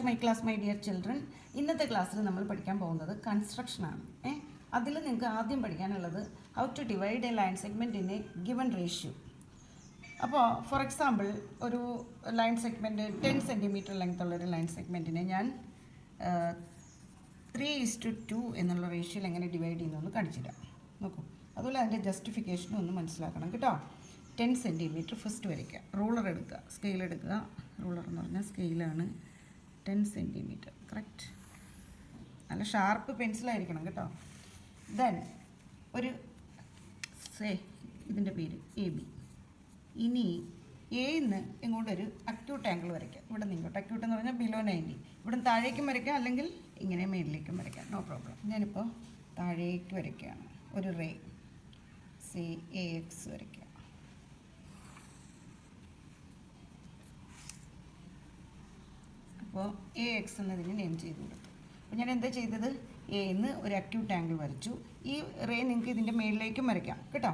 My class my dear children. ഇന്നത്തെ ക്ലാസ്സിൽ നമ്മൾ പഠിക്കാൻ പോകുന്നത് കൺസ്ട്രക്ഷനാണ്. അതിൽ നിങ്ങൾക്ക് ആദ്യം പഠിക്കാനുള്ളത് how to divide a line segment in a given ratio. അപ്പോൾ ഫോർ എക്സാമ്പിൾ ഒരു ലൈൻ സെഗ്മെൻറ്റ് 10 സെൻറ്റിമീറ്റർ ലെങ്ത് ഉള്ളൊരു ലൈൻ സെഗ്മെൻറ്റിനെ ഞാൻ 3:2 എന്നുള്ള റേഷ്യോയിൽ എങ്ങനെ ഡിവൈഡ് ചെയ്യുന്നതെന്ന് കാണിച്ചിടാം. നോക്കൂ, അതുപോലെ അതിൻ്റെ ജസ്റ്റിഫിക്കേഷനും ഒന്ന് മനസ്സിലാക്കണം കേട്ടോ. 10 സെൻറ്റിമീറ്റർ ഫസ്റ്റ് വരയ്ക്കുക, റൂളർ എടുക്കുക, സ്കെയിൽ എടുക്കുക. റൂളർ എന്ന് പറഞ്ഞാൽ സ്കെയിലാണ്. 10 സെൻറ്റിമീറ്റർ കറക്റ്റ്. നല്ല ഷാർപ്പ് പെൻസിലായിരിക്കണം കേട്ടോ. ദെൻ ഒരു ഇതിൻ്റെ പേര് AB. ഇനി എന്ന് ഇങ്ങോട്ടൊരു അക്യൂട്ട് ആംഗിൾ വരയ്ക്കാം. ഇവിടെ നിങ്ങോട്ട് അക്യൂട്ട് എന്ന് പറഞ്ഞാൽ ബിലോ 90. ഇവിടെ താഴേക്കും വരയ്ക്കാം, അല്ലെങ്കിൽ ഇങ്ങനെ മേളിലേക്കും വരയ്ക്കാം, നോ പ്രോബ്ലം. ഞാനിപ്പോൾ താഴേക്ക് വരയ്ക്കുകയാണ്. ഒരു റേ AX വരയ്ക്കുക. അപ്പോൾ AX എന്നതിന് നെയിം ചെയ്ത് കൊടുത്തു. അപ്പോൾ ഞാൻ എന്താ ചെയ്തത്, എന്ന് ഒരു അക്യൂട്ട് ആംഗിൾ വരച്ചു. ഈ റേ നിങ്ങൾക്ക് ഇതിൻ്റെ മേളിലേക്കും വരയ്ക്കാം കേട്ടോ.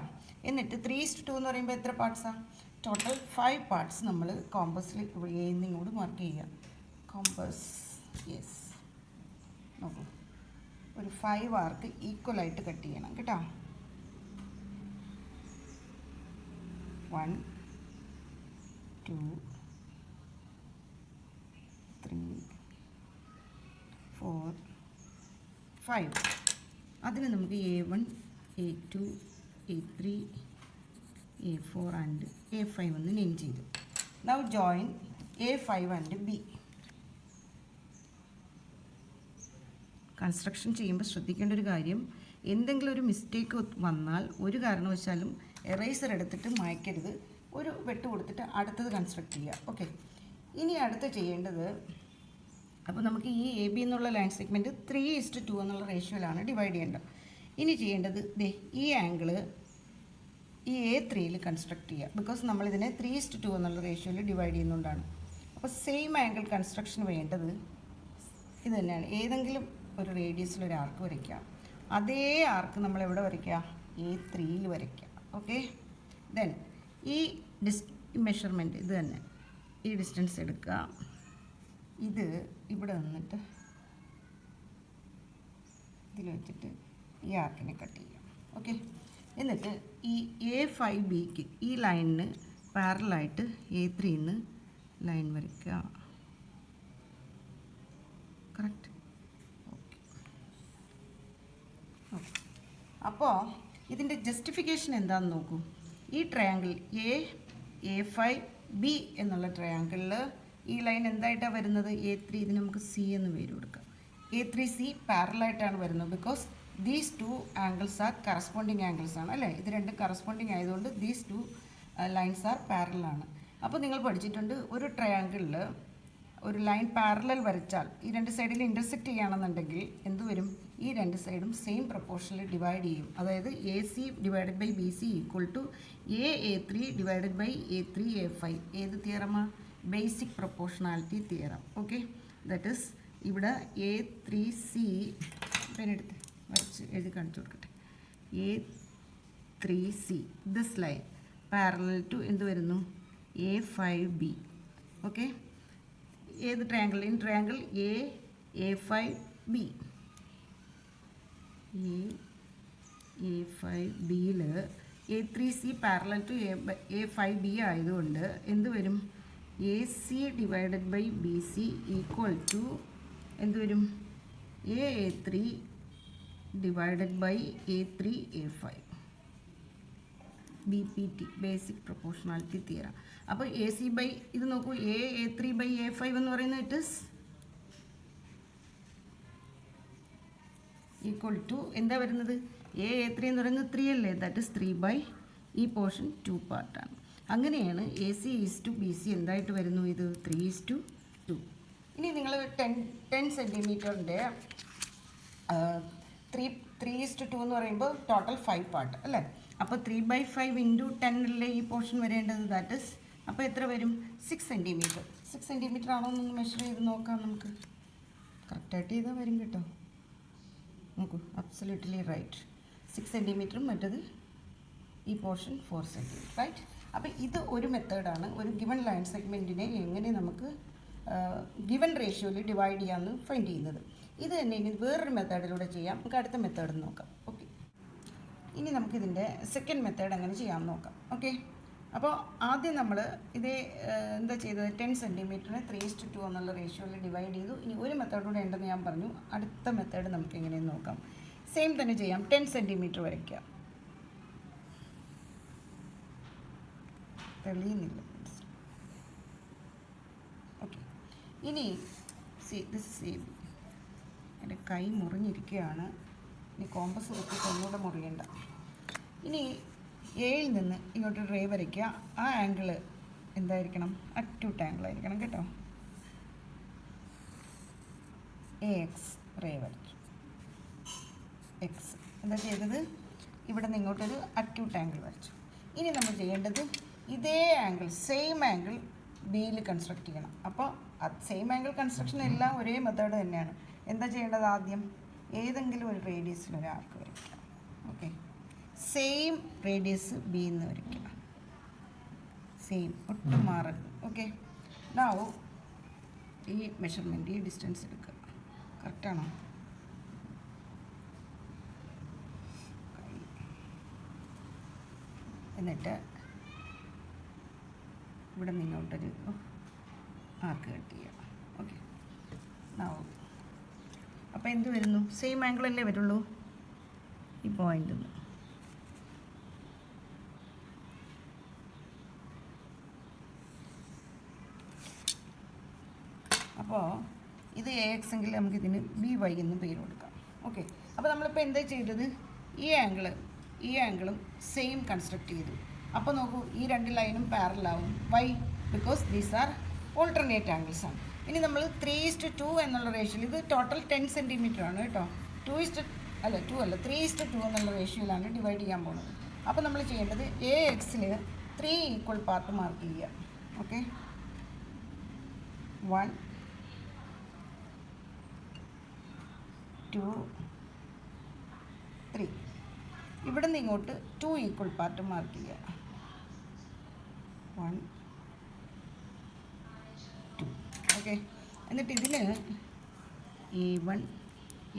എന്നിട്ട് 3:2 എന്ന് പറയുമ്പോൾ എത്ര പാർട്സാണ്? ടോട്ടൽ 5 പാർട്സ് നമ്മൾ കോമ്പസിൽ എന്ന് ഇങ്ങോട്ട് മാർക്ക് ചെയ്യുക. കോമ്പസ് യെസ്, നോക്കൂ, ഒരു 5 ആർക്ക് ഈക്വലായിട്ട് കട്ട് ചെയ്യണം കേട്ടോ. 1 2 3 4 5. അതിന് നമുക്ക് A1 A2 A3 A4 and A5 എന്ന് നെയിം ചെയ്തു. Now join A5 and B. Construction ചെയ്യുമ്പോൾ ശ്രദ്ധിക്കേണ്ട ഒരു കാര്യം, എന്തെങ്കിലും ഒരു മിസ്റ്റേക്ക് വന്നാൽ ഒരു കാരണവശാലും എറേസർ എടുത്തിട്ട് മായ്ക്കരുത്. ഒരു വെട്ട് കൊടുത്തിട്ട് അടുത്തത് കൺസ്ട്രക്ട് ചെയ്യുക. ഓക്കെ, ഇനി അടുത്ത് ചെയ്യേണ്ടത്, അപ്പോൾ നമുക്ക് ഈ AB എന്നുള്ള ലൈൻ സെഗ്മെൻറ്റ് 3:2 എന്നുള്ള റേഷ്യോയിലാണ് ഡിവൈഡ് ചെയ്യേണ്ടത്. ഇനി ചെയ്യേണ്ടത് ഈ ആംഗിള് ഈ A3യിൽ കൺസ്ട്രക്ട് ചെയ്യുക. ബിക്കോസ് നമ്മളിതിനെ 3:2 എന്നുള്ള റേഷ്യോയിൽ ഡിവൈഡ് ചെയ്യുന്നതുകൊണ്ടാണ്. അപ്പോൾ സെയിം ആംഗിൾ കൺസ്ട്രക്ഷന് വേണ്ടത് ഇത് തന്നെയാണ്. ഏതെങ്കിലും ഒരു റേഡിയസിൽ ഒരു ആർക്ക് വരയ്ക്കുക. അതേ ആർക്ക് നമ്മൾ എവിടെ വരയ്ക്കുക? A3യിൽ വരയ്ക്കുക. ഓക്കെ, ദെൻ ഈ മെഷർമെൻറ്റ് ഇത് തന്നെ, ഈ ഡിസ്റ്റൻസ് എടുക്കുക. ഇത് ഇവിടെ വന്നിട്ട് ഇതിൽ വെച്ചിട്ട് ഈ ആർക്കിനെ കട്ട് ചെയ്യാം. ഓക്കെ, എന്നിട്ട് ഈ A5Bക്ക് ഈ ലൈനിന് പാരലായിട്ട് A3ന്ന് ലൈൻ വരയ്ക്കുക. കറക്റ്റ്. ഓക്കെ ഓക്കെ, അപ്പോൾ ഇതിൻ്റെ ജസ്റ്റിഫിക്കേഷൻ എന്താണെന്ന് നോക്കൂ. ഈ ട്രയാങ്കിൾ A5B എന്നുള്ള ട്രയാങ്കിളിൽ ഈ ലൈൻ എന്തായിട്ടാണ് വരുന്നത്? A3. ഇതിന് നമുക്ക് C എന്ന് പേര് കൊടുക്കാം. A3C പാരലായിട്ടാണ് വരുന്നത്. Because these 2 angles are corresponding angles ആണ് അല്ലേ. ഇത് രണ്ടും കറസ്പോണ്ടിങ് ആയതുകൊണ്ട് ദീസ് 2 ലൈൻസ് ആർ പാരലാണ്. അപ്പോൾ നിങ്ങൾ പഠിച്ചിട്ടുണ്ട്, ഒരു ട്രയാങ്കിളിൽ ഒരു ലൈൻ പാരലൽ വരച്ചാൽ ഈ രണ്ട് സൈഡിൽ ഇൻ്റർസെക്റ്റ് ചെയ്യുകയാണെന്നുണ്ടെങ്കിൽ എന്ത് വരും? ഈ രണ്ട് സൈഡും സെയിം പ്രപ്പോർഷനിൽ ഡിവൈഡ് ചെയ്യും. അതായത് AC divided by BC equal to A3 divided by A3 A5. ഏത് തിയറമാണ്? Basic proportionality theorem. Okay, that is ഇവിടെ A3C പെനെടുത്ത് വരച്ച് എഴുതി കാണിച്ചു കൊടുക്കട്ടെ. A3C this line parallel to എന്ത് വരുന്നു? A5B. ഓക്കെ, ഏത് ട്രയാങ്കിൾ? In triangle A5B. A5Bയിൽ A3C പാരലൽ ടു A5B ആയതുകൊണ്ട് എന്ത് വരും? AC divided by BC equal to എന്ത് വരും? A3 divided by A3 A5. BPT basic proportionality theorem. അപ്പോൾ AC ബൈ ഇത് നോക്കൂ, A3 ബൈ A5 എന്ന് പറയുന്നത് ഇറ്റ് ഇസ് ഈക്വൽ ടു എന്താ വരുന്നത്? A3 എന്ന് പറയുന്നത് 3 അല്ലേ, ദാറ്റ് ഇസ് 3 ബൈ ഈ പോർഷൻ 2 പാർട്ടാണ്. അങ്ങനെയാണ് AC ഈസ് ടു BC എന്തായിട്ട് വരുന്നു? ഇത് 3:2. ഇനി നിങ്ങൾ 10 സെൻറ്റിമീറ്ററിൻ്റെ 3:2 എന്ന് പറയുമ്പോൾ ടോട്ടൽ 5 പാർട്ട് അല്ലേ. അപ്പോൾ 3/5 ഇൻറ്റു 10 അല്ലേ ഈ പോർഷൻ വരേണ്ടത്. ദാറ്റ് ഇസ് അപ്പോൾ എത്ര വരും? 6 സെൻറ്റിമീറ്റർ. 6 സെൻറ്റിമീറ്റർ ആണോ എന്നൊന്ന് മെഷർ ചെയ്ത് നോക്കാം നമുക്ക്. കറക്റ്റായിട്ട് ചെയ്താൽ വരും കേട്ടോ. നോക്കൂ, അബ്സല്യൂട്ട്ലി റൈറ്റ്. 6 സെൻറ്റിമീറ്ററും മറ്റത് ഈ പോർഷൻ 4 സെൻറ്റിമീറ്റർ റൈറ്റ്. അപ്പോൾ ഇത് ഒരു മെത്തേഡാണ്, ഒരു ഗിവൺ ലൈൻ സെഗ്മെൻറ്റിനെ എങ്ങനെ നമുക്ക് ഗിവൻ റേഷ്യോയിൽ ഡിവൈഡ് ചെയ്യാമെന്ന് ഫൈൻഡ് ചെയ്യുന്നത്. ഇത് തന്നെ ഇനി വേറൊരു മെത്തേഡിലൂടെ ചെയ്യാം. നമുക്ക് അടുത്ത മെത്തേഡ് നോക്കാം. ഓക്കെ, ഇനി നമുക്കിതിൻ്റെ സെക്കൻഡ് മെത്തേഡ് എങ്ങനെ ചെയ്യാമെന്ന് നോക്കാം. ഓക്കെ, അപ്പോൾ ആദ്യം നമ്മൾ ഇത് എന്താ ചെയ്തത്, 10 സെൻറ്റിമീറ്ററിനെ 3:2 എന്നുള്ള റേഷ്യോയിൽ ഡിവൈഡ് ചെയ്തു. ഇനി ഒരു മെത്തേഡ് കൂടെ ഉണ്ടെന്ന് ഞാൻ പറഞ്ഞു. അടുത്ത മെത്തേഡ് നമുക്ക് എങ്ങനെയെന്ന് നോക്കാം. സെയിം തന്നെ ചെയ്യാം. 10 സെൻറ്റിമീറ്റർ വരയ്ക്കുക. തെളിയുന്നില്ല. ഓക്കെ, ഇനി ദിസ് സെയിം. എൻ്റെ കൈ മുറിഞ്ഞിരിക്കുകയാണ്. ഇനി കോമ്പസ് വെച്ചിട്ട് ഒന്നുകൂടെ മുറിയണ്ട. ഇനി എയിൽ നിന്ന് ഇങ്ങോട്ട് റേ വരയ്ക്കുക. ആ ആംഗിൾ എന്തായിരിക്കണം, അക്യൂട്ട് ആംഗിൾ ആയിരിക്കണം കേട്ടോ. AX റേ വരച്ചു. എക്സ് എന്താ ചെയ്തത്, ഇവിടെ നിന്ന് ഇങ്ങോട്ടൊരു അക്യൂട്ട് ആംഗിൾ വരച്ചു. ഇനി നമ്മൾ ചെയ്യേണ്ടത് ഇതേ ആംഗിൾ, സെയിം ആംഗിൾ ബിയിൽ കൺസ്ട്രക്ട് ചെയ്യണം. അപ്പോൾ സെയിം ആംഗിൾ കൺസ്ട്രക്ഷൻ എല്ലാം ഒരേ മെത്തേഡ് തന്നെയാണ്. എന്താ ചെയ്യേണ്ടത്, ആദ്യം ഏതെങ്കിലും ഒരു റേഡിയസിൽ ഒരു ആർക്ക് വരയ്ക്കുക. ഓക്കെ, സെയിം റേഡിയസ് ബി എന്ന് വരയ്ക്കുക. സെയിം, ഒട്ടും മാറരുത്. ഓക്കെ, നൗ ഈ മെഷർമെൻറ്റ്, ഈ ഡിസ്റ്റൻസ് എടുക്കുക. കറക്റ്റാണോ? എന്നിട്ട് ഇവിടെ നിന്നോട്ടൊരു ആർക്ക് കട്ട് ചെയ്യുക. ഓക്കെ, നൗ അപ്പോൾ എന്ത് വരുന്നു, സെയിം ആംഗിൾ അല്ലേ വരുള്ളൂ ഈ പോയിൻ്റിൽ നിന്ന്. അപ്പോൾ ഇത് AX എങ്കിൽ നമുക്കിതിന് BY എന്ന് പേര് കൊടുക്കാം. ഓക്കെ, അപ്പോൾ നമ്മളിപ്പോൾ എന്താ ചെയ്തത്, ഈ ആംഗിളും സെയിം കൺസ്ട്രക്ട് ചെയ്തു. അപ്പോൾ നോക്കൂ, ഈ രണ്ട് ലൈനും പാരലാവും. Why? Because these are alternate angles ആണ്. ഇനി നമ്മൾ 3:2 എന്നുള്ള റേഷ്യോയിൽ, ഇത് ടോട്ടൽ 10 സെൻറ്റിമീറ്റർ ആണ് കേട്ടോ. 2 അല്ല 3:2 എന്നുള്ള റേഷ്യോയിലാണ് ഡിവൈഡ് ചെയ്യാൻ പോകുന്നത്. അപ്പോൾ നമ്മൾ ചെയ്യേണ്ടത് AXൽ 3 ഈക്വൽ പാർട്ട് മാർക്ക് ചെയ്യുക. ഓക്കെ, 1 2 3. ഇവിടെ നിന്ന് ഇങ്ങോട്ട് 2 ഈക്വൽ പാർട്ട് മാർക്ക് ചെയ്യുക. 1 2. ഓക്കെ, എന്നിട്ട് ഇതിന് A1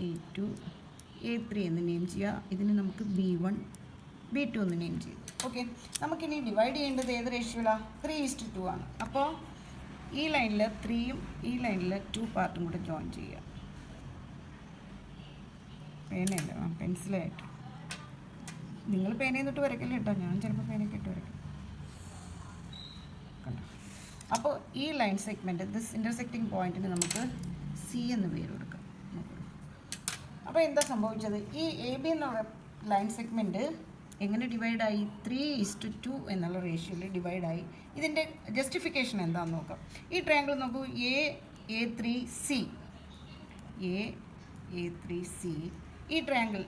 A2 A3 എന്ന് നെയിം ചെയ്യുക. ഇതിന് നമുക്ക് B1 B2 എന്ന് നെയിം ചെയ്യും. ഓക്കെ, നമുക്കിനി ഡിവൈഡ് ചെയ്യേണ്ടത് ഏത് റേഷ്യോയിലാണ്, 3:2 ആണ്. അപ്പോൾ ഈ ലൈനിൽ 3യും ഈ ലൈനിൽ 2 പാർട്ടും കൂടെ ജോയിൻ ചെയ്യുക. പേനയല്ല, പെൻസിലായിട്ട്. നിങ്ങൾ പേനയിൽ തൊട്ട് വരയ്ക്കല്ലേ കേട്ടോ, ഞാൻ ചിലപ്പോൾ പേനയൊക്കെ ഇട്ട് വരയ്ക്കും. കണ്ടോ? അപ്പോൾ ഈ ലൈൻ സെഗ്മെൻറ്റ്, ദിസ് ഇൻ്റർസെക്റ്റിംഗ് പോയിൻറ്റിന് നമുക്ക് C എന്ന് പേര് കൊടുക്കാം. അപ്പോൾ എന്താ സംഭവിച്ചത്, ഈ AB എന്നുള്ള ലൈൻ സെഗ്മെൻറ്റ് എങ്ങനെ ഡിവൈഡായി, 3:2 എന്നുള്ള റേഷ്യോയിൽ ഡിവൈഡായി. ഇതിൻ്റെ ജസ്റ്റിഫിക്കേഷൻ എന്താണെന്ന് നോക്കാം. ഈ ട്രയാങ്കിൾ നോക്കൂ, A3C ഈ ട്രയാങ്കിൾ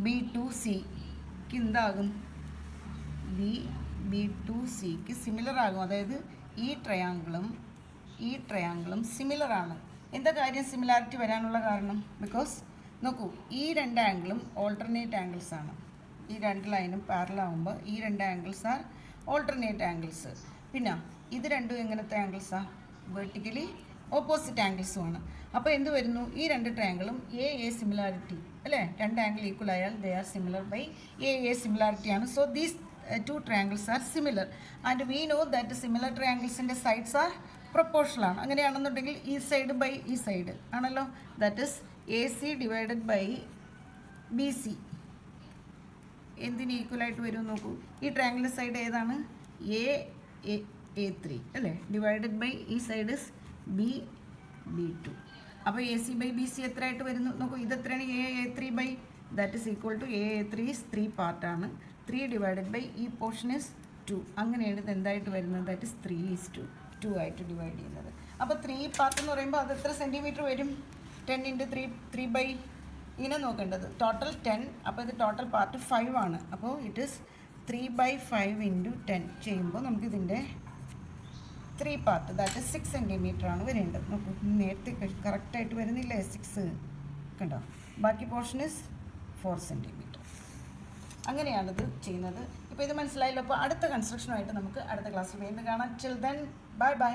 B2Cക്ക് എന്താകും, B2Cക്ക് സിമിലർ ആകും. അതായത് ഈ ട്രയാങ്കിളും സിമിലറാണ്. എന്താ കാര്യം സിമിലാരിറ്റി വരാനുള്ള കാരണം, ബിക്കോസ് നോക്കൂ, ഈ രണ്ട് ആംഗിളും ഓൾട്ടർനേറ്റ് ആംഗിൾസ് ആണ്. ഈ രണ്ട് ലൈനും പാരലാകുമ്പോൾ ഈ രണ്ട് ആംഗിൾസ് ആർ ഓൾട്ടർനേറ്റ് ആംഗിൾസ്. പിന്നെ ഇത് രണ്ടും എങ്ങനത്തെ ആംഗിൾസാണ്, വെർട്ടിക്കലി ഓപ്പോസിറ്റ് ആംഗിൾസുമാണ്. അപ്പോൾ എന്ത് വരുന്നു, ഈ രണ്ട് ട്രയാങ്കിളും A സിമിലാരിറ്റി അല്ലേ, രണ്ട് ആംഗിൾ ഈക്വൽ ആയാൽ they are similar by A സിമിലാരിറ്റിയാണ്. So these 2 triangles are similar and we know that similar triangles-ൻ്റെ sides are proportional ആണ്. അങ്ങനെയാണെന്നുണ്ടെങ്കിൽ ഈ സൈഡ് ബൈ ഈ സൈഡ് ആണല്ലോ, that is AC divided by BC എന്തിന് ഈക്വലായിട്ട് വരും നോക്കൂ. ഈ ട്രയാങ്കിളിൻ്റെ സൈഡ് ഏതാണ്, A3 അല്ലേ, ഡിവൈഡഡ് ബൈ ഈ സൈഡ് ഇസ് B2. അപ്പോൾ AC ബൈ BC എത്ര ആയിട്ട് വരുന്നു നോക്കൂ. ഇത് എത്രയാണ്, A3 by that is equal to A3 is 3 പാർട്ടാണ്. 3 ഡിവൈഡഡ് ബൈ ഈ പോർഷൻ ഇസ് 2. അങ്ങനെയാണ് ഇത് എന്തായിട്ട് വരുന്നത്, ദാറ്റ് ഇസ് 3:2 ആയിട്ട് ഡിവൈഡ് ചെയ്യുന്നത്. അപ്പോൾ 3 പാർട്ട് എന്ന് പറയുമ്പോൾ അത് എത്ര സെൻറ്റിമീറ്റർ വരും, 10 × 3 ബൈ ഇങ്ങനെ നോക്കേണ്ടത് ടോട്ടൽ 10. അപ്പോൾ ഇത് ടോട്ടൽ പാർട്ട് 5 ആണ്. അപ്പോൾ ഇറ്റ് ഇസ് 3/5 × 10 ചെയ്യുമ്പോൾ നമുക്കിതിൻ്റെ 3 പാർട്ട് ദാറ്റ് ഇസ് 6 സെൻറ്റിമീറ്റർ ആണ് വരേണ്ടത്. നോക്കൂ, നേരത്തെ കറക്റ്റായിട്ട് വരുന്നില്ലേ 6 കണ്ടോ. ബാക്കി പോർഷൻ ഇസ് 4 സെൻറ്റിമീറ്റർ. അങ്ങനെയാണിത് ചെയ്യുന്നത്. ഇപ്പോൾ ഇത് മനസ്സിലായല്ലോ. അപ്പോൾ അടുത്ത കൺസ്ട്രക്ഷനുമായിട്ട് നമുക്ക് അടുത്ത ക്ലാസ്സിൽ വീണ്ടും കാണാം. Till then bye bye.